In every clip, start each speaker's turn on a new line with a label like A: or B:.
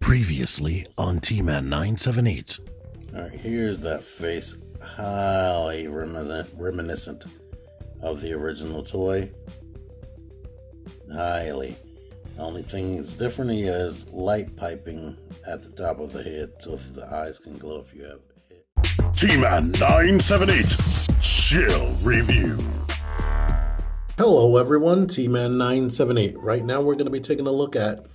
A: Previously on T-Man 978.
B: Alright, here's that face, highly reminiscent of the original toy. Highly. The only thing that's different here is light piping at the top of the head so the eyes can glow if you have it.
A: T-Man 978 Chill Review.
B: Hello everyone, T-Man 978. Right now we're going to be taking a look at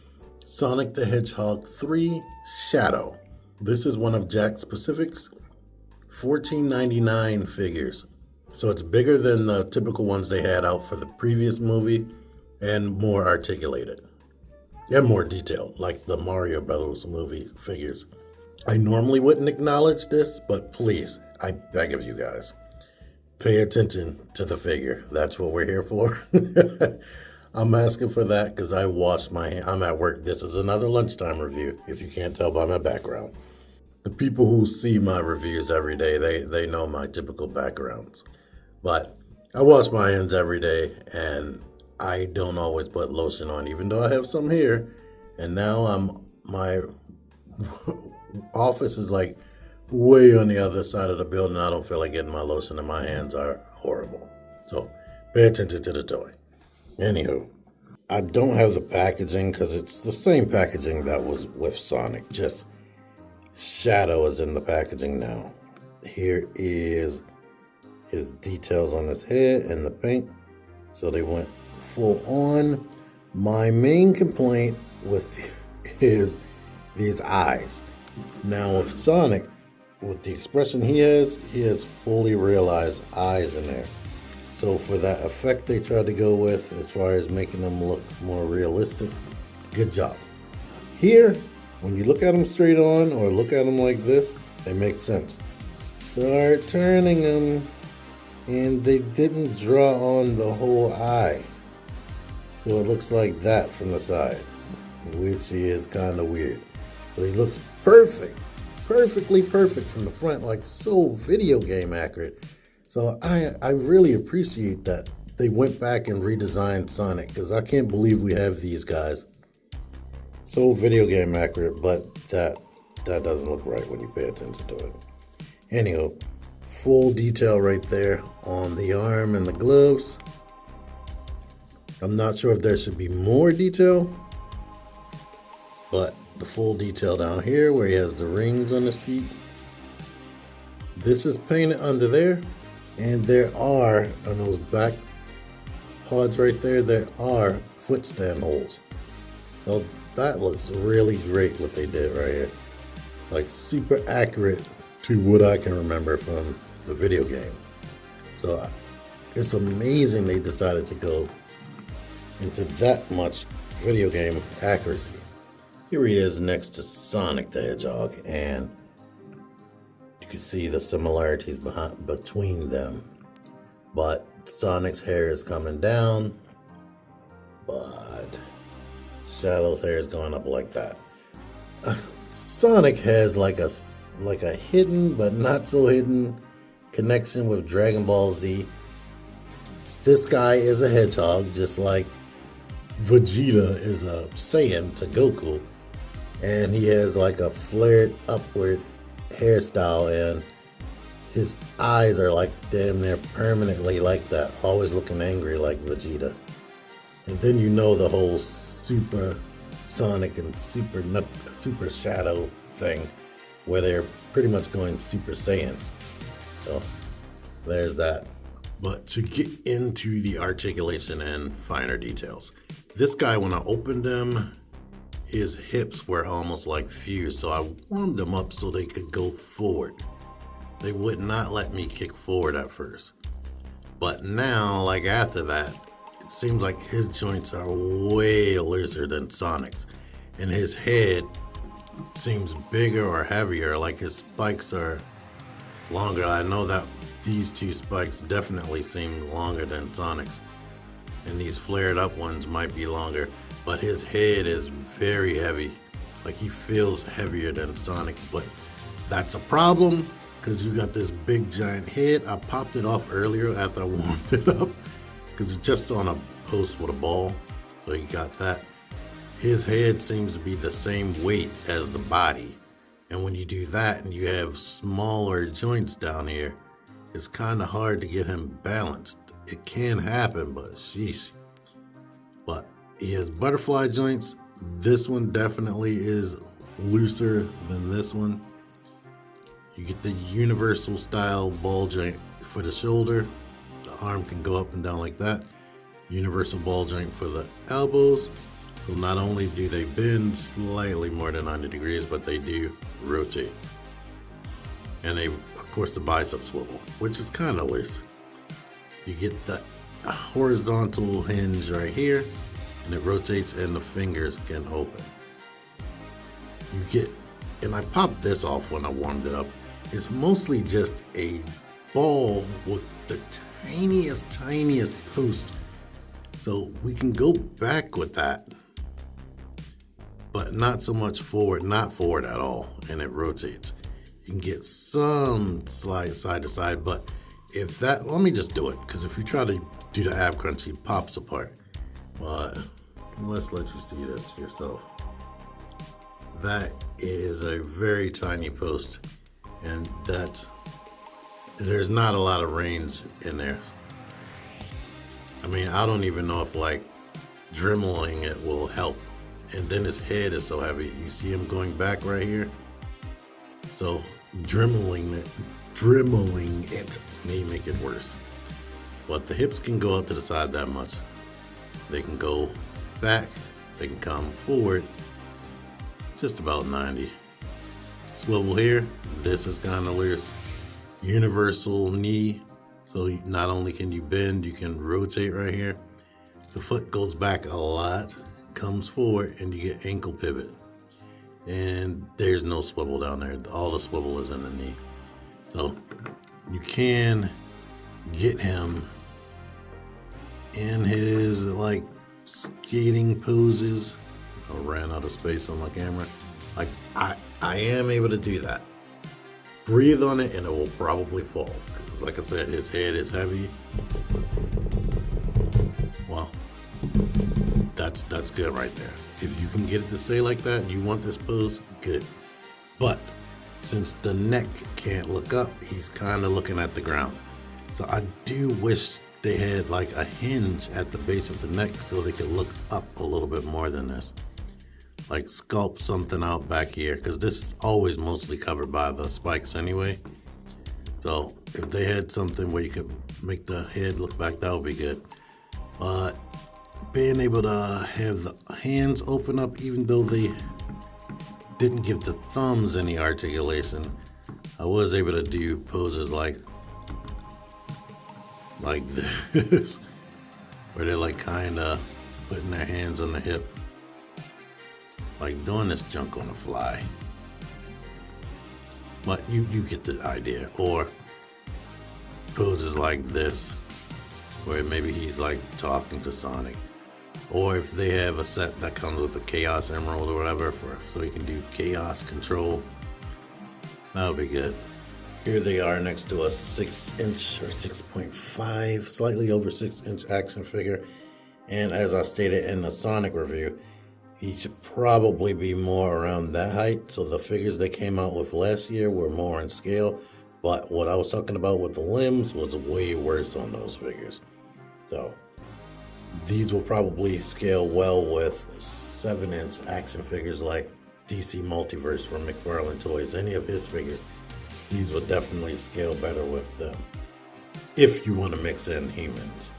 B: Sonic the Hedgehog 3 Shadow. This is one of Jakks Pacific's $14.99 figures. So it's bigger than the typical ones they had out for the previous movie and more articulated. And more detailed, like the Mario Bros. Movie figures. I normally wouldn't acknowledge this, but please, I beg of you guys, pay attention to the figure. That's what we're here for. I'm asking for that because I washed my hands. I'm at work. This is another lunchtime review, if you can't tell by my background. The people who see my reviews every day, they know my typical backgrounds. But I wash my hands every day, and I don't always put lotion on, even though I have some here. And now my office is like way on the other side of the building. I don't feel like getting my lotion, and my hands are horrible. So pay attention to the toy. Anywho, I don't have the packaging because it's the same packaging that was with Sonic, just Shadow is in the packaging now. Here is his details on his head and the paint. So they went full on. My main complaint with is these eyes. Now with Sonic, with the expression he has fully realized eyes in there. So for that effect they tried to go with, as far as making them look more realistic, good job. Here, when you look at them straight on or look at them like this, they make sense. Start turning them, and they didn't draw on the whole eye. So it looks like that from the side, which is kind of weird. But he looks perfect, perfectly perfect from the front, like so video game accurate. So I really appreciate that they went back and redesigned Sonic, because I can't believe we have these guys. So video game accurate, but that doesn't look right when you pay attention to it. Anyhow, full detail right there on the arm and the gloves. I'm not sure if there should be more detail, but the full detail down here where he has the rings on his feet. This is painted under there. And there are, on those back pods right there, there are footstand holes. So that looks really great what they did right here. Like super accurate to what I can remember from the video game. So it's amazing they decided to go into that much video game accuracy. Here he is next to Sonic the Hedgehog, and you can see the similarities between them. But Sonic's hair is coming down, but Shadow's hair is going up like that. Sonic has like a hidden but not so hidden connection with Dragon Ball Z. This guy is a hedgehog, just like Vegeta is a Saiyan to Goku, and he has like a flared upward hairstyle, and his eyes are like damn near permanently like that, always looking angry like Vegeta. And then you know the whole Super Sonic and Super Shadow thing, where they're pretty much going Super Saiyan. So there's that. But to get into the articulation and finer details, this guy, when I opened him, his hips were almost like fused, so I warmed them up so they could go forward. They would not let me kick forward at first. But now, like after that, it seems like his joints are way looser than Sonic's. And his head seems bigger or heavier, like his spikes are longer. I know that these two spikes definitely seem longer than Sonic's. And these flared up ones might be longer. But his head is very heavy. Like he feels heavier than Sonic, but that's a problem because you got this big giant head. I popped it off earlier after I warmed it up because it's just on a post with a ball. So you got that. his head seems to be the same weight as the body. And when you do that and you have smaller joints down here, it's kind of hard to get him balanced. It can happen, but sheesh. But he has butterfly joints. This one definitely is looser than this one. You get the universal style ball joint for the shoulder. The arm can go up and down like that. Universal ball joint for the elbows. So not only do they bend slightly more than 90 degrees, but they do rotate. And they, of course, the bicep swivel, which is kind of loose. You get the horizontal hinge right here, and it rotates and the fingers can open. You get, and I popped this off when I warmed it up. It's mostly just a ball with the tiniest post. So we can go back with that, but not so much forward, not forward at all, and it rotates. You can get some slide side to side, but if that, let me just do it, because if you try to do the ab crunch, it pops apart. But let's let you see this yourself. That is a very tiny post, and there's not a lot of range in there. I mean, I don't even know if like dremeling it will help. And then his head is so heavy. You see him going back right here? So dremeling it may make it worse. But the hips can go out to the side that much. They can go back, they can come forward, just about 90. Swivel here, this is kind of loose. Universal knee, so not only can you bend, you can rotate right here. The foot goes back a lot, comes forward, and you get ankle pivot. And there's no swivel down there. All the swivel is in the knee. So you can get him in his like skating poses. I ran out of space on my camera. Like I am able to do that. Breathe on it and it will probably fall. Because like I said, his head is heavy. Well, that's good right there. If you can get it to stay like that, you want this pose, good. But since the neck can't look up, he's kind of looking at the ground. So I do wish they had like a hinge at the base of the neck so they could look up a little bit more than this. Like sculpt something out back here, because this is always mostly covered by the spikes anyway. So if they had something where you could make the head look back, that would be good. But being able to have the hands open up, even though they didn't give the thumbs any articulation, I was able to do poses like this, where they're like kind of putting their hands on the hip, like doing this junk on the fly. But you get the idea. Or poses like this, where maybe he's like talking to Sonic. Or if they have a set that comes with the Chaos Emerald or whatever, so he can do Chaos Control, that would be good. Here they are next to a 6-inch or 6.5, slightly over 6-inch action figure. And as I stated in the Sonic review, he should probably be more around that height. So the figures they came out with last year were more in scale. But what I was talking about with the limbs was way worse on those figures. So these will probably scale well with 7-inch action figures like DC Multiverse from McFarlane Toys. Any of his figures, these will definitely scale better with them. If you want to mix in humans.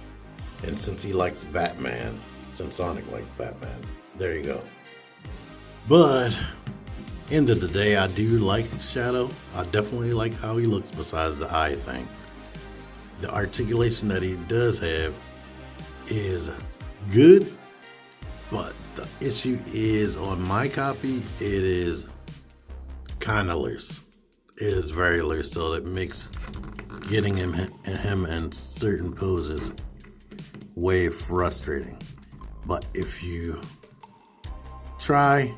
B: And since he likes Batman, since Sonic likes Batman, there you go. But end of the day, I do like Shadow. I definitely like how he looks besides the eye thing. The articulation that he does have is good, but the issue is on my copy, it is kind of loose. It is very loose, so it makes getting him in certain poses way frustrating. But if you try,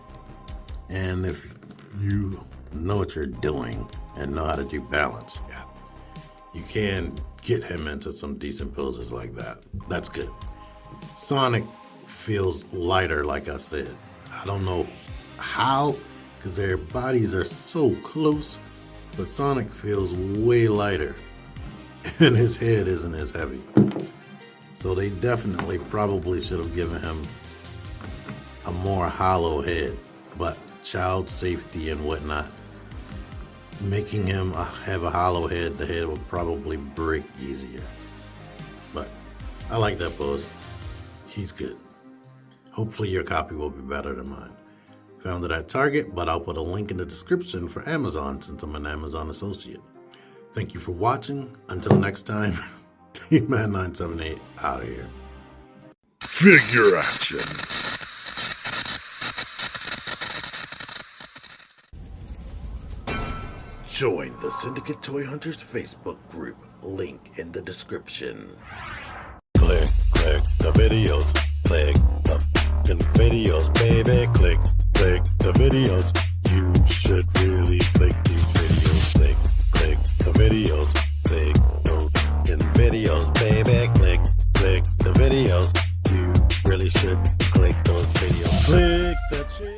B: and if you know what you're doing and know how to do balance, you can get him into some decent poses like that. That's good. Sonic feels lighter, like I said. I don't know how, because their bodies are so close, but Sonic feels way lighter and his head isn't as heavy. So they definitely probably should have given him a more hollow head, but child safety and whatnot, making him have a hollow head, the head would probably break easier. But I like that pose. He's good. Hopefully your copy will be better than mine. Found it at Target, but I'll put a link in the description for Amazon since I'm an Amazon associate. Thank you for watching. Until next time, T-Man 978 out of here.
A: Figure action.
B: Join the Syndicate Toy Hunters Facebook group. Link in the description. Click the videos. Click the videos, baby. Click the videos. You should really click these videos. Click the videos. Click the videos, baby. Click the videos. You really should.